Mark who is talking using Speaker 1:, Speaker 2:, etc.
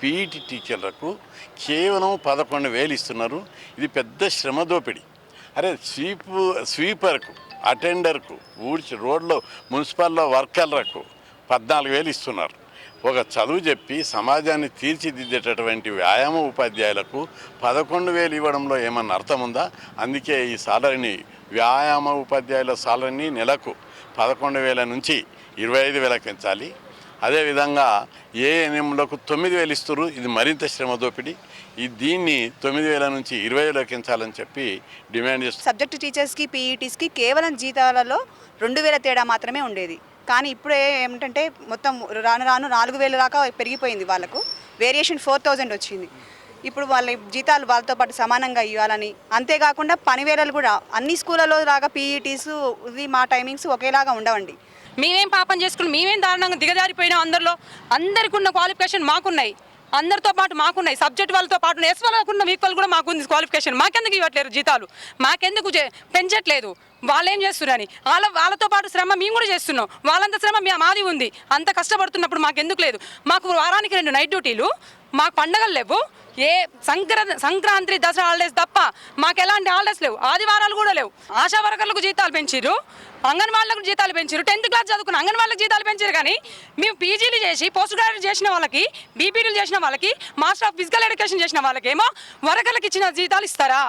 Speaker 1: PET టీచర్లకు కేవలం 11,000 ఇస్తున్నారు. ఇది పెద్ద శ్రమ దోపిడీ. అరే స్వీపర్కు, అటెండర్కు, రోడ్లో మున్సిపల్లో వర్కర్లకు 14,000 ఇస్తున్నారు. ఒక చదువు చెప్పి సమాజాన్ని తీర్చిదిద్దేటటువంటి వ్యాయామ ఉపాధ్యాయులకు 11,000 ఇవ్వడంలో ఏమన్నా అర్థం ఉందా? అందుకే ఈ సాలరీని, వ్యాయామ ఉపాధ్యాయుల సాలరీని నెలకు 11,000 నుంచి 25,000 పెంచాలి. అదేవిధంగా ఏఎన్ఎంలకు 9,000 ఇస్తారు. ఇది మరింత శ్రమ దోపిడీ. దీన్ని 9,000 నుంచి 20,000 పెంచాలని చెప్పి డిమాండ్ చేస్తారు.
Speaker 2: సబ్జెక్ట్ టీచర్స్కి, పీఈటీస్కి కేవలం జీతాలలో 2,000 తేడా మాత్రమే ఉండేది. కానీ ఇప్పుడు ఏమిటంటే మొత్తం రాను 4,000 దాకా పెరిగిపోయింది. వాళ్ళకు వేరియేషన్ 4,000 వచ్చింది. ఇప్పుడు వాళ్ళ జీతాలు వాళ్ళతో పాటు సమానంగా ఇవ్వాలని, అంతేకాకుండా పని వేళలు కూడా అన్ని స్కూళ్ళలో లాగా పీఈటీస్ ఇది మా టైమింగ్స్ ఒకేలాగా ఉండవండి.
Speaker 3: మేమేం పాపం చేసుకుని మేమేం దారుణంగా దిగజారిపోయినా అందరికి ఉన్న క్వాలిఫికేషన్ మాకున్నాయి, అందరితో పాటు మాకున్నాయి. సబ్జెక్ట్ వాళ్ళతో పాటు ఎస్ వాళ్ళకున్న ఈక్వల్ కూడా మాకుంది క్వాలిఫికేషన్. మాకెందుకు ఇవ్వట్లేదు జీతాలు? మాకెందుకు పెంచట్లేదు? వాళ్ళు ఏం చేస్తున్నారని వాళ్ళతో పాటు శ్రమ మేము కూడా చేస్తున్నాం. వాళ్ళంత శ్రమ మాది ఉంది. అంత కష్టపడుతున్నప్పుడు మాకెందుకు లేదు? మాకు వారానికి 2 నైట్ డ్యూటీలు, మాకు పండగలు లేవు. ఏ సంక్రాంతి, దసరా హాలిడేస్ తప్ప మాకు ఎలాంటి హాలిడేస్ లేవు. ఆదివారాలు కూడా లేవు. ఆశా వర్కర్లకు జీతాలు పెంచారు, అంగన్వాళ్ళకు జీతాలు పెంచారు, 10th క్లాస్ చదువుకున్న అంగన్వాళ్ళకి జీతాలు పెంచారు. కానీ మేము పీజీలు చేసి పోస్ట్ గ్రాడ్యుయేట్ చేసిన వాళ్ళకి, బీపీడీలు చేసిన వాళ్ళకి, మాస్టర్ ఆఫ్ ఫిజికల్ ఎడ్యుకేషన్ చేసిన వాళ్ళకేమో వర్కర్లకు ఇచ్చిన జీతాలు ఇస్తారా?